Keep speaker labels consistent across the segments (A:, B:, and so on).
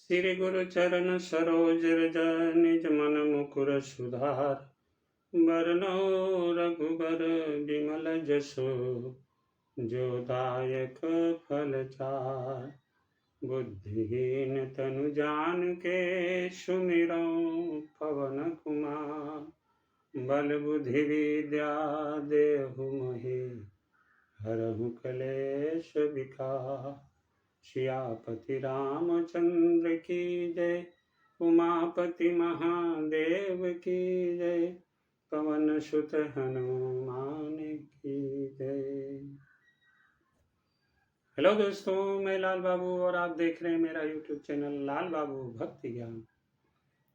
A: श्री गुरु चरण सरोज रज निज मन मुकुर सुधार। बरनौ रघुबर विमल जसो जो दायक फल चार। बुद्धिहीन तनु जान के सुमिरौ पवन कुमार। बल बुद्धि विद्या देहु मोहि हरहु कलेश विकार। सियापति रामचंद्र की जय, उमापति महादेव की जय, पवन सुत हनुमान की जय। हेलो दोस्तों, मैं लाल बाबू और आप देख रहे हैं मेरा यूट्यूब चैनल लाल बाबू भक्ति ज्ञान।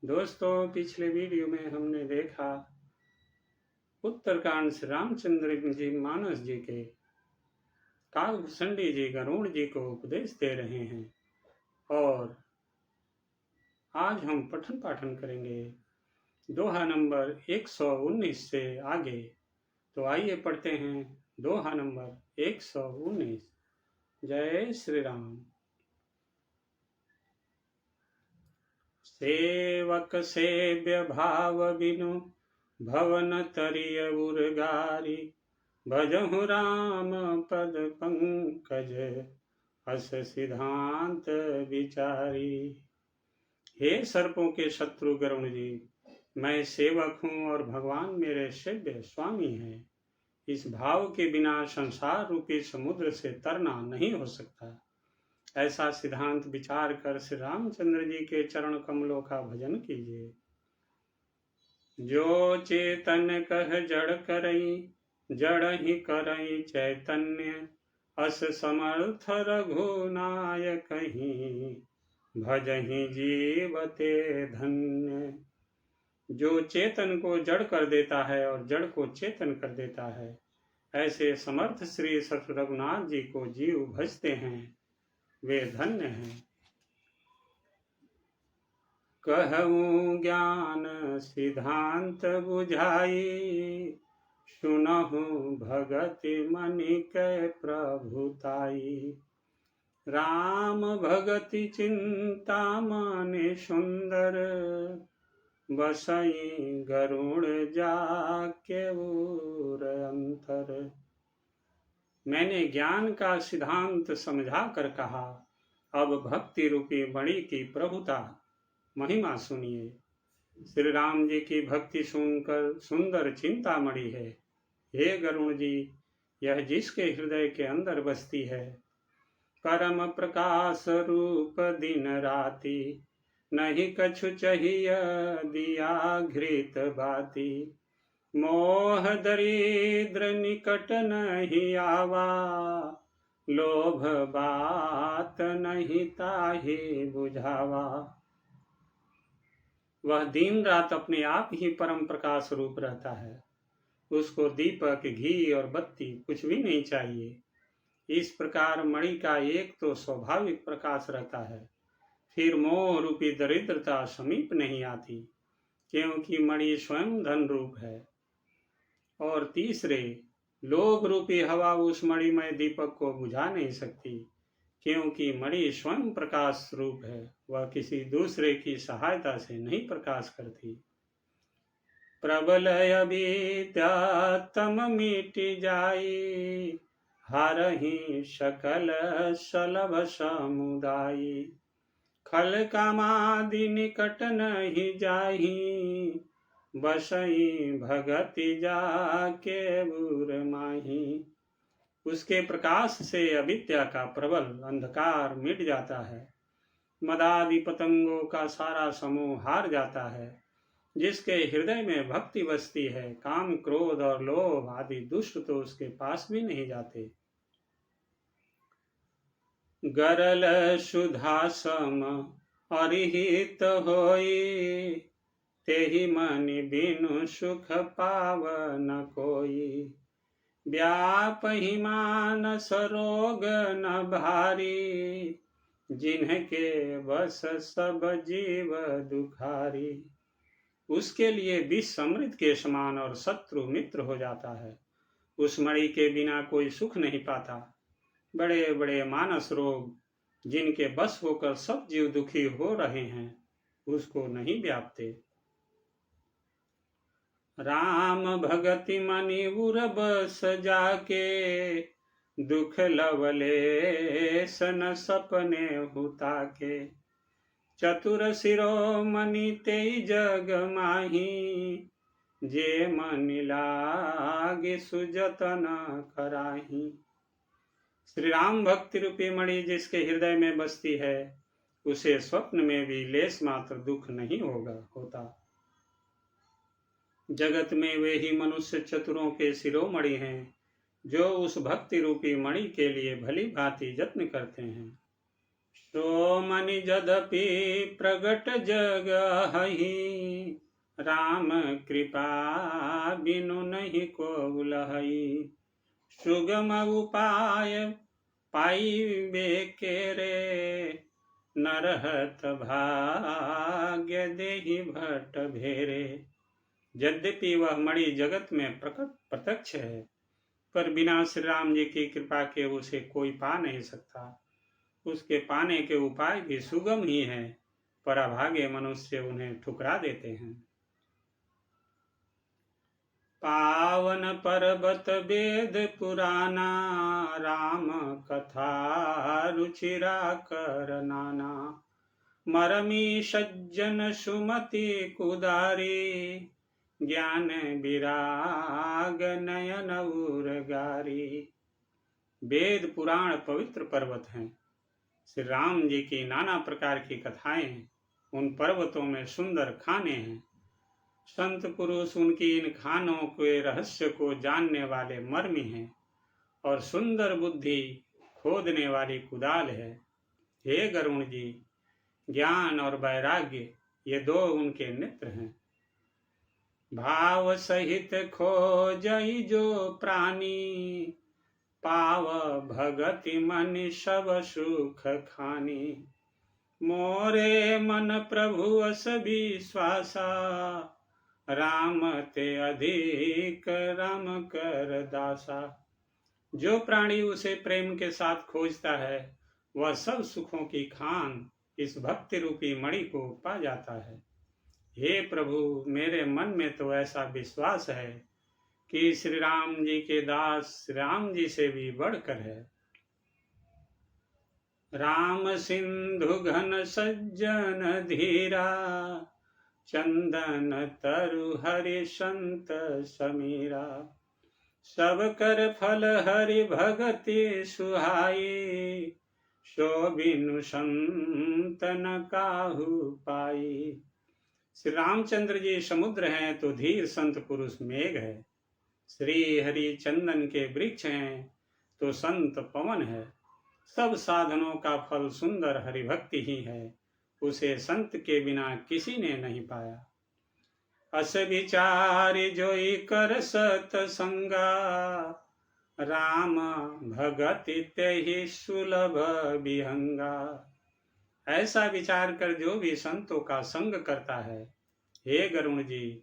A: दोस्तों, पिछले वीडियो में हमने देखा उत्तरकांड से रामचंद्र जी मानस जी के काकभूषणी जी गरुड़ जी को उपदेश दे रहे हैं और आज हम पठन पाठन करेंगे दोहा नंबर 119 से आगे। तो आइए पढ़ते हैं दोहा नंबर 119। जय श्री राम। सेवक सेव्य भाव बिनु भवन तरिय उर्गारी। भजहु राम पद पंकज अस सिद्धांत विचारी। हे सर्पों के शत्रु गरुड़ जी, मैं सेवक हूँ और भगवान मेरे सेव्य स्वामी हैं। इस भाव के बिना संसार रूपी समुद्र से तरना नहीं हो सकता। ऐसा सिद्धांत विचार कर श्री रामचंद्र जी के चरण कमलों का भजन कीजिए। जो चेतन कह जड़ करई, जड़ ही करई चैतन्य। अस समर्थ रघुनायक ही, भजहि जीवते धन्य। जो चेतन को जड़ कर देता है और जड़ को चेतन कर देता है, ऐसे समर्थ श्री सत रघुनाथ जी को जीव भजते हैं, वे धन्य हैं। कहूँ ज्ञान सिद्धांत बुझाई, सुनहु भगति मनि कै प्रभुताई। राम भगति चिंता माने सुंदर, बसई गरुड़ जाके उर अंतर। मैंने ज्ञान का सिद्धांत समझा कर कहा, अब भक्ति रूपी मणि की प्रभुता महिमा सुनिए। श्री राम जी की भक्ति सुनकर सुंदर चिंतामणि है। हे गरुड़ जी, यह जिसके हृदय के अंदर बसती है, परम प्रकाश रूप दिन राति। नहीं कछु चाहिए दिया घृत बाती। मोह दरिद्र निकट नहीं आवा, लोभ बात नहीं ताहि बुझावा। वह दिन रात अपने आप ही परम प्रकाश रूप रहता है। उसको दीपक, घी और बत्ती कुछ भी नहीं चाहिए। इस प्रकार मणि का एक तो स्वाभाविक प्रकाश रहता है, फिर मोह रूपी दरिद्रता समीप नहीं आती, क्योंकि मणि स्वयं धन रूप है। और तीसरे, लोभ रूपी हवा उस मणिमय दीपक को बुझा नहीं सकती, क्योंकि मणि स्वयं प्रकाश रूप है, वह किसी दूसरे की सहायता से नहीं प्रकाश करती। प्रबल अविद्या तम मिट जाई, हारहि सकल सलभ समुदायी। खल कामादि निकट नहीं जाहि, बसई भगति जाके बुर माही। उसके प्रकाश से अविद्या का प्रबल अंधकार मिट जाता है, मदादि पतंगों का सारा समूह हार जाता है। जिसके हृदय में भक्ति बसती है, काम क्रोध और लोभ आदि दुष्ट तो उसके पास भी नहीं जाते। गरल सुधा सम अरिहित होई, तेहि मनि बिनु सुख पाव न कोई। व्यापहि मानस रोग न भारी, जिनके बस सब जीव दुखारी। उसके लिए विष अमृत के समान और शत्रु मित्र हो जाता है। उस मणि के बिना कोई सुख नहीं पाता। बड़े बड़े मानस रोग जिनके बस होकर सब जीव दुखी हो रहे हैं उसको नहीं व्यापते। राम भगति मनि उर बस जाके, दुख लवले सन सपने हुता के। चतुर शिरोमणि तेई जग माही, जे मन लागे सुजतन कराही। श्री राम भक्ति रूपी मणि जिसके हृदय में बसती है, उसे स्वप्न में भी लेस मात्र दुख नहीं होता। जगत में वे ही मनुष्य चतुरों के शिरोमणि हैं, जो उस भक्ति रूपी मणि के लिए भली भांति यत्न करते हैं। सो मणि यद्यपि प्रगट जग हहि, राम कृपा बिनु नहीं को लहई। सुगम उपाय पाइबे के रे, नरहत भाग्य देहि भट्ट भेरे। यद्यपि वह मणि जगत में प्रत्यक्ष है, पर बिना श्री राम जी की कृपा के उसे कोई पा नहीं सकता। उसके पाने के उपाय भी सुगम ही है, पर अभागे मनुष्य उन्हें ठुकरा देते हैं। पावन पर्वत वेद पुराना, राम कथा रुचिरा कर नाना। मरमी सज्जन सुमति कुदारी, ज्ञान विराग नयन उर्गारी। वेद पुराण पवित्र पर्वत हैं। श्री राम जी की नाना प्रकार की कथाएं हैं। उन पर्वतों में सुंदर खाने हैं। संत पुरुष उनकी इन खानों के रहस्य को जानने वाले मर्मी हैं, और सुंदर बुद्धि खोदने वाली कुदाल है। हे गरुण जी, ज्ञान और वैराग्य ये दो उनके नेत्र हैं। भाव सहित खोजई जो प्राणी, पाव भगति मन सब सुख खानी। मोरे मन प्रभु अस विश्वासा, राम ते अधिक राम कर दासा। जो प्राणी उसे प्रेम के साथ खोजता है, वह सब सुखों की खान इस भक्ति रूपी मणि को पा जाता है। हे प्रभु, मेरे मन में तो ऐसा विश्वास है कि श्री राम जी के दास श्री राम जी से भी बढ़कर है। राम सिंधु घन सज्जन धीरा, चंदन तरु हरि संत समीरा। सब कर फल हरि भगति सुहाई, सो बिनु संत न काहू पाई। श्री रामचंद्र जी समुद्र हैं तो धीर संत पुरुष मेघ है। श्री हरि चंदन के वृक्ष हैं तो संत पवन है। सब साधनों का फल सुंदर हरि भक्ति ही है, उसे संत के बिना किसी ने नहीं पाया। अस विचारि जोई कर सतसंगा, राम भगति तेहि सुलभ विहंगा। ऐसा विचार कर जो भी संतों का संग करता है, हे गरुण जी,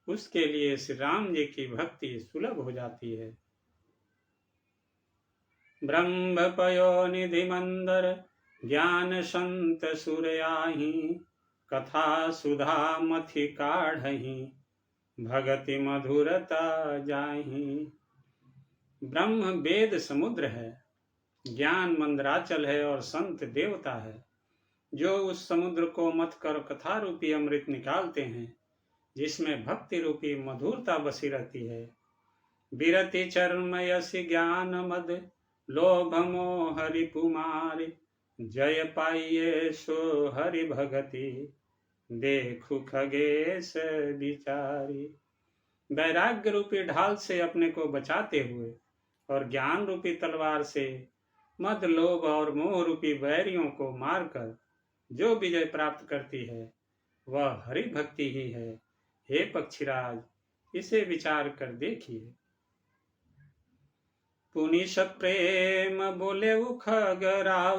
A: उसके लिए श्री राम जी की भक्ति सुलभ हो जाती है। ब्रह्म पयो निधि मंदर, ज्ञान संत सुरयाही। कथा सुधा मथि काढ़ही, भगति मधुरता जाही। ब्रह्म वेद समुद्र है, ज्ञान मंदराचल है और संत देवता है। जो उस समुद्र को मथ कर कथा रूपी अमृत निकालते हैं, जिसमें भक्ति रूपी मधुरता बसी रहती है। विरति चर्म यश ज्ञान मद, लोभ मोह हरि पुमारि। जय पाइये सो हरि भगति, देखु खगेश विचारी। वैराग्य रूपी ढाल से अपने को बचाते हुए और ज्ञान रूपी तलवार से मद लोभ और मोह रूपी बैरियों को मारकर जो विजय प्राप्त करती है, वह हरि भक्ति ही है। हे पक्षीराज, इसे विचार कर देखिए। पुनिस प्रेम बोले खगराऊ,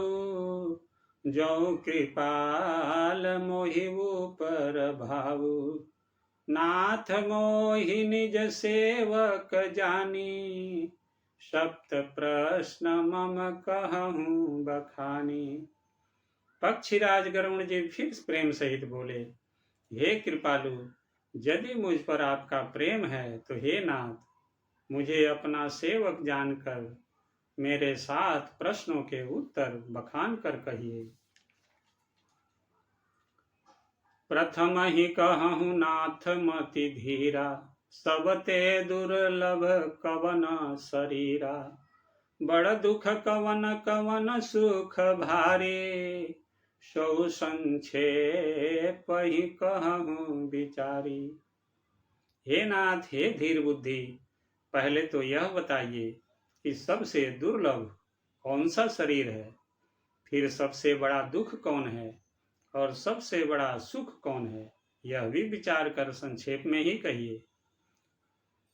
A: जो कृपाल मोहि ऊपर भाऊ। नाथ मोहि निज सेवक जानी, सप्त प्रश्न मम कहूँ बखानी। पक्षीराज गरुण जी फिर प्रेम सहित बोले, हे कृपालु, यदि मुझ पर आपका प्रेम है तो हे नाथ, मुझे अपना सेवक जानकर मेरे 7 प्रश्नों के उत्तर बखान कर कहिए। प्रथम ही कहूँ नाथ मति धीरा, सबते दुर्लभ कवन शरीरा। बड़ दुख कवन कवन सुख भारी, सौ संक्षेप ही कहूँ विचारी। हे नाथ, हे धीर बुद्धि, पहले तो यह बताइए कि सबसे दुर्लभ कौन सा शरीर है, फिर सबसे बड़ा दुख कौन है और सबसे बड़ा सुख कौन है, यह भी विचार कर संक्षेप में ही कहिए।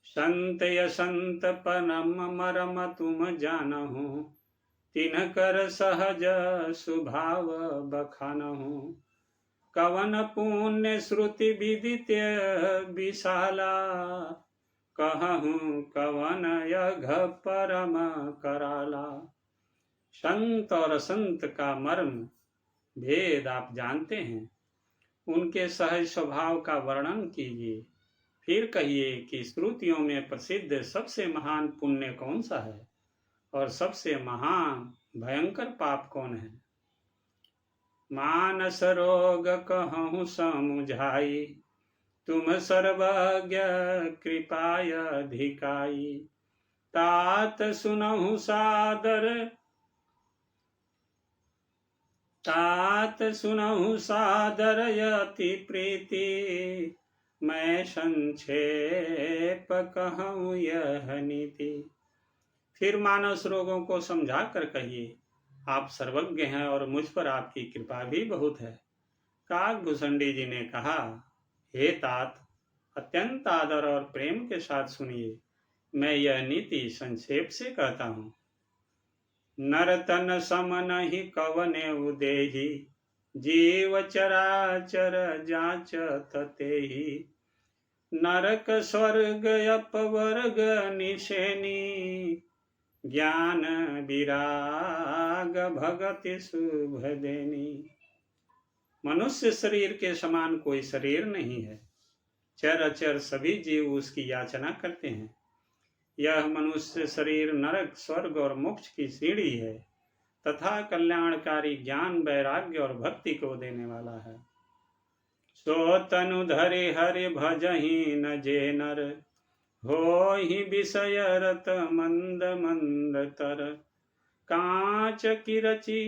A: संत यसंत परम मरम तुम जानहु, तिन्ह कर सहज स्वभाव बखानहु। कवन पुण्य श्रुति विदित विशाला, कहूँ कवन यघ परम कराला। संत और संत का मर्म भेद आप जानते हैं, उनके सहज स्वभाव का वर्णन कीजिए। फिर कहिए कि श्रुतियों में प्रसिद्ध सबसे महान पुण्य कौन सा है और सबसे महान भयंकर पाप कौन है। मानस रोग कहूँ समुझाई, तुम सर्वज्ञ कृपाय अधिकाई। तात सुनहु सादर यति प्रीति, मैं संक्षेप कहूँ यह नीति। फिर मानस रोगों को समझा कर कहिए, आप सर्वज्ञ हैं और मुझ पर आपकी कृपा भी बहुत है। काकभूषणी जी ने कहा, हे तात, अत्यंत आदर और प्रेम के साथ सुनिए, मैं यह नीति संक्षेप से कहता हूँ। नरतन सम नहीं कवने उदेही, जीव चराचर जांचत तेहि। नरक स्वर्ग अपवर्ग निशेनी, ज्ञान विराग भगति शुभ देनी। मनुष्य शरीर के समान कोई शरीर नहीं है, चर अचर सभी जीव उसकी याचना करते हैं। यह मनुष्य शरीर नरक, स्वर्ग और मोक्ष की सीढ़ी है तथा कल्याणकारी ज्ञान, वैराग्य और भक्ति को देने वाला है। सो तनु धरे हरि भजहि न जे नर, हो ही विषय रत मंद मंद तर। कांच की रची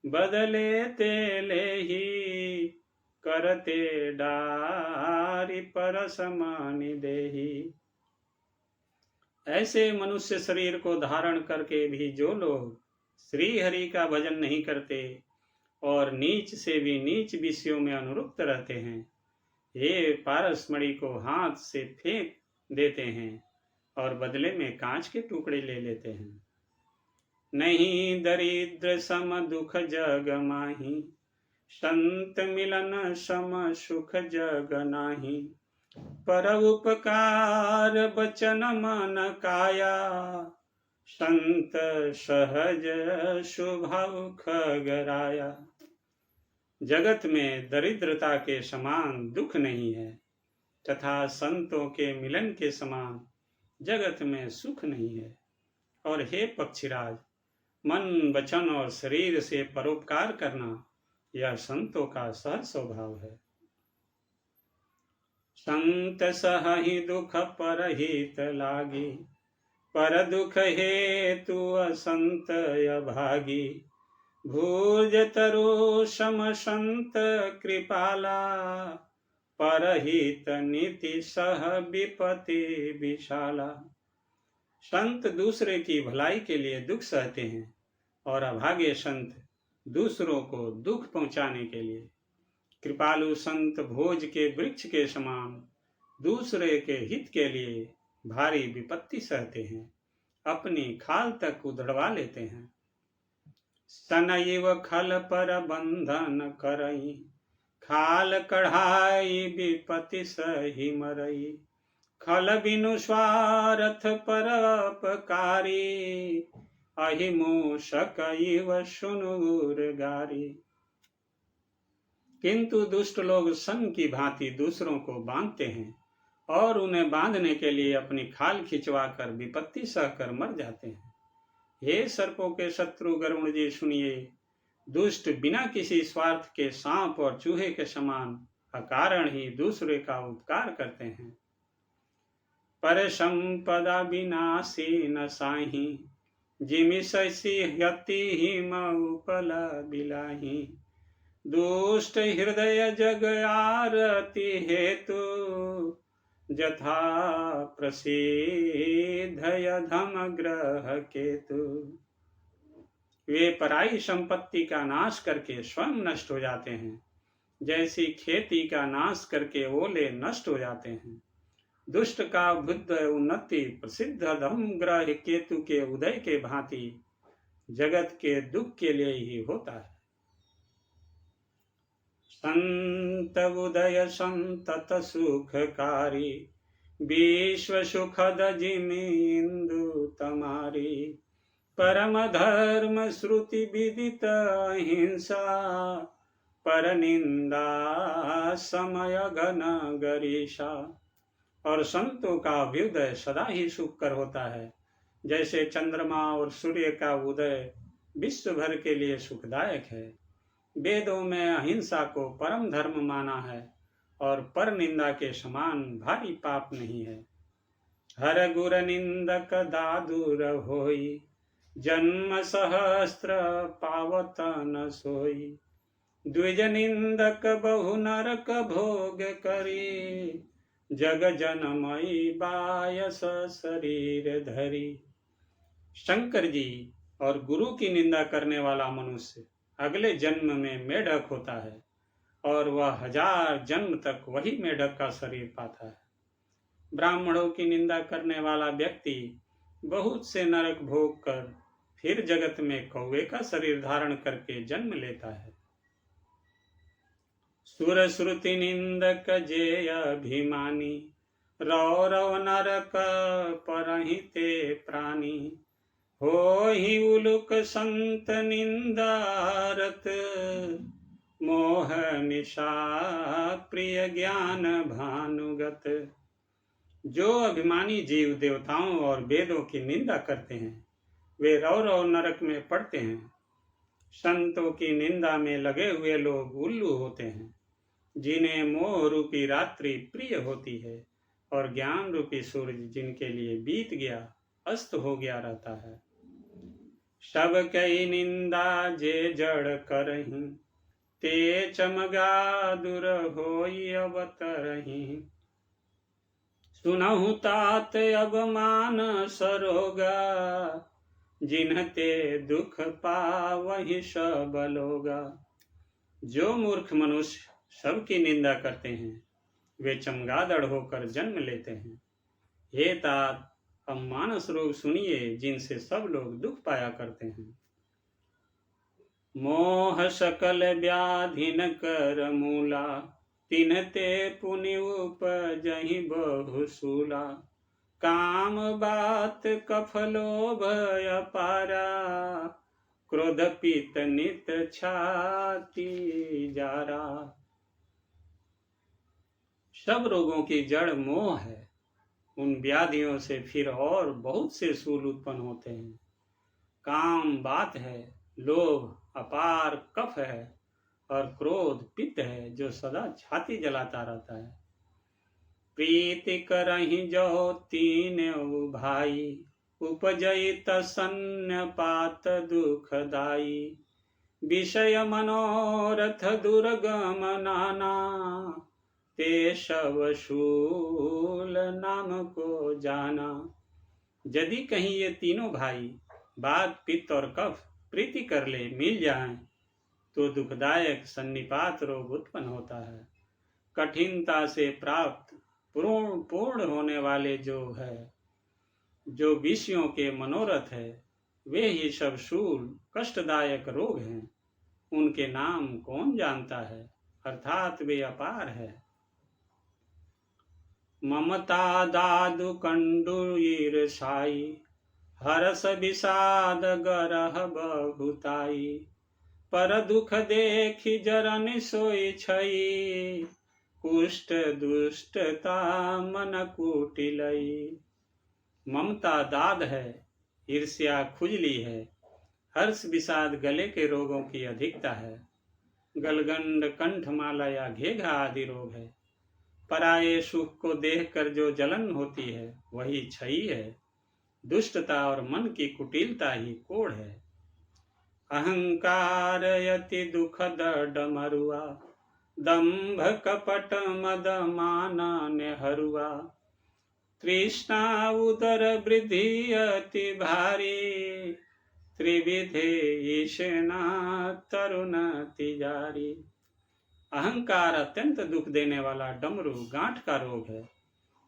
A: बदले तेले ही, करते डारी परस मानि देही। ऐसे मनुष्य शरीर को धारण करके भी जो लोग श्री हरि का भजन नहीं करते और नीच से भी नीच विषयों में अनुरक्त रहते हैं, ये पारसमणि को हाथ से फेंक देते हैं और बदले में कांच के टुकड़े ले लेते हैं। नहीं दरिद्र सम दुख जग माही, संत मिलन सम सुख जग नाही। पर उपकार बचन मन काया, संत सहज स्वभाव खगराया। जगत में दरिद्रता के समान दुख नहीं है तथा संतों के मिलन के समान जगत में सुख नहीं है। और हे पक्षीराज, मन, वचन और शरीर से परोपकार करना यह संतों का सहज स्वभाव है। संत सहहि दुख परहित लागी, पर दुख हेतु असंत अभागी। भूज तरु सम संत कृपाला, परहित नीति सह विपति विशाला। संत दूसरे की भलाई के लिए दुख सहते हैं और अभागे संत दूसरों को दुख पहुंचाने के लिए। कृपालु संत भोज के वृक्ष के समान दूसरे के हित के लिए भारी विपत्ति सहते हैं, अपनी खाल तक उधड़वा लेते हैं। सनैव खल पर बंधन करई, खाल कढ़ाई विपत्ति सही मरई। खल बिनु स्वार्थ परोपकारी, अहिमूषक इव सुनुर गारी। किंतु दुष्ट लोग सन की भांति दूसरों को बांधते हैं और उन्हें बांधने के लिए अपनी खाल खिंचवा कर विपत्ति सहकर मर जाते हैं। हे सर्पों के शत्रु गरुण जी सुनिए, दुष्ट बिना किसी स्वार्थ के सांप और चूहे के समान अकारण ही दूसरे का उपकार करते हैं। पर संपदा विनाशी न साही, जिमि ससी हति हिम उपल बिलाही। दुष्ट हृदय जग आरती हेतु, जथा प्रसिद्धय धम ग्रह केतु। वे पराई संपत्ति का नाश करके स्वयं नष्ट हो जाते हैं, जैसी खेती का नाश करके ओले नष्ट हो जाते हैं। दुष्ट का बुद्ध उन्नति प्रसिद्ध धम ग्रह केतु के उदय के भांति जगत के दुख के लिए ही होता है। संत उदय संतत सुखकारी, विश्व सुखद जिमि इंदु तमारी। परम धर्म श्रुति विदित अहिंसा, पर निंदा समय घन गरीषा। और संतों का अभ्युदय सदा ही सुखकर होता है, जैसे चंद्रमा और सूर्य का उदय विश्व भर के लिए सुखदायक है। वेदों में अहिंसा को परम धर्म माना है और पर निंदा के समान भारी पाप नहीं है। हर गुर निंदक दादुर होई, जन्म सहस्त्र पावत न सोई। द्विज निंदक बहु नरक भोग करी, जग जनमयी बायस शरीर धरी। शंकर जी और गुरु की निंदा करने वाला मनुष्य अगले जन्म में मेढक होता है और वह 1000 जन्म तक वही मेढक का शरीर पाता है। ब्राह्मणों की निंदा करने वाला व्यक्ति बहुत से नरक भोग कर फिर जगत में कौवे का शरीर धारण करके जन्म लेता है। सुर श्रुति निंदक जेय अभिमानी, रौरव नरक परहिते प्राणी। हो ही उलुक संत निंदारत, मोह निशा प्रिय ज्ञान भानुगत। जो अभिमानी जीव देवताओं और वेदों की निंदा करते हैं, वे रौरव नरक में पड़ते हैं। संतों की निंदा में लगे हुए लोग उल्लू होते हैं, जिन्हें मोह रूपी रात्रि प्रिय होती है और ज्ञान रूपी सूरज जिनके लिए बीत गया अस्त हो गया रहता है। सब कई निंदा जे जड़ करही, ते चमगा दूर होई अवतरही। सुनहु तात अवमान सरोगा, जिन्हते दुख पावहि सब लोगा। जो मूर्ख मनुष्य सबकी निंदा करते हैं, वे चमगादड़ होकर जन्म लेते हैं। हे तात, अब मानस रोग सुनिए, जिनसे सब लोग दुख पाया करते हैं। मोह सकल व्याधिन कर मूला, तिन्हते पुनि उपजहि बहुसूला। काम बात कफ लोभ अपारा, क्रोध पित्त नित छाती जारा। सब रोगों की जड़ मोह है। उन व्याधियों से फिर और बहुत से सूल उत्पन्न होते हैं। काम बात है, लोभ अपार कफ है और क्रोध पित्त है जो सदा छाती जलाता रहता है। प्रीति करहि जो तीन भाई, उपजई तसन्य पात दुखदाई। विषय मनोरथ दुर्गम नाना, ते शव शूल नाम को जाना। यदि कहीं ये तीनों भाई वात पित्त और कफ प्रीति कर ले मिल जाएं, तो दुखदायक सन्निपात रोग उत्पन्न होता है। कठिनता से प्राप्त पूर्ण होने वाले जो विषयों के मनोरथ है, वे ही सब शूल कष्टदायक रोग हैं। उनके नाम कौन जानता है, अर्थात वे अपार है। ममता दादु कंडु ईर्षाई, हरस विषाद गरह बहुताई। पर दुख देखी जरन सोई छई, कुष्ठ दुष्टता मन कुटिलई। ममता दाद है, ईर्ष्या खुजली है, हर्ष विषाद गले के रोगों की अधिकता है। गलगंड कंठमाला या घेघा आदि रोग है। पराये सुख को देखकर जो जलन होती है वही क्षयी है। दुष्टता और मन की कुटिलता ही कोढ़ है। अहंकार यति दुखद डमरुआ, दंभ कपट मद मान नेहरुआ। तृष्णा उदर वृद्धि अति भारी, त्रिविधे ईशना तरुण तिजारी। अहंकार अत्यंत दुख देने वाला डमरू गांठ का रोग है।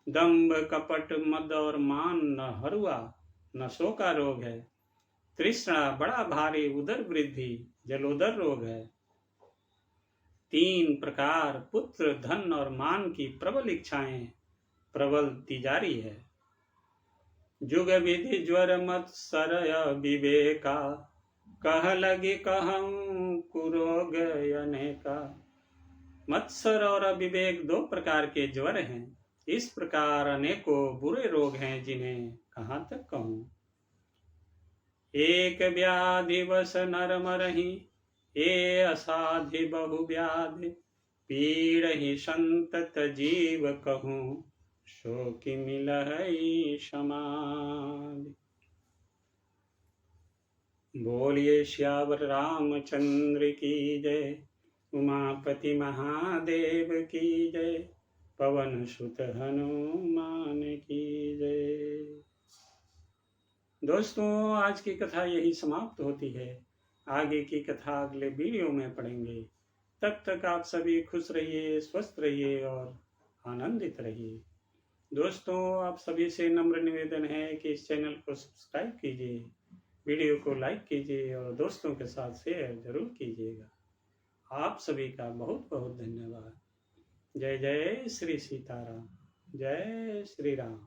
A: दंभ कपट मद और मान न हरुआ नसों का रोग है। तृष्णा बड़ा भारी उदर वृद्धि जलोदर रोग है। 3 प्रकार पुत्र धन और मान की प्रबल इच्छाएं प्रबल तिजारी है। जुग विधि ज्वर मत सरय विवेका, कह लगे कहूं कुरोग अनेका। मत्सर और अविवेक 2 प्रकार के ज्वर हैं। इस प्रकार अनेकों बुरे रोग हैं जिन्हें कहाँ तक कहूं। एक व्याधि वश नर मरहि, ए असाधि बहु व्याधि। पीड़हि संतत जीव कहूं, सो कि मिलहि समाधि। बोलिए श्यावर रामचंद्र की जय, उमापति महादेव की जय, पवन सुत हनुमान की जय। दोस्तों, आज की कथा यही समाप्त होती है। आगे की कथा अगले वीडियो में पढ़ेंगे। तब तक आप सभी खुश रहिए, स्वस्थ रहिए और आनंदित रहिए। दोस्तों, आप सभी से नम्र निवेदन है कि इस चैनल को सब्सक्राइब कीजिए, वीडियो को लाइक कीजिए और दोस्तों के साथ शेयर जरूर कीजिएगा। आप सभी का बहुत बहुत धन्यवाद। जय जय श्री सीताराम, जय श्री राम।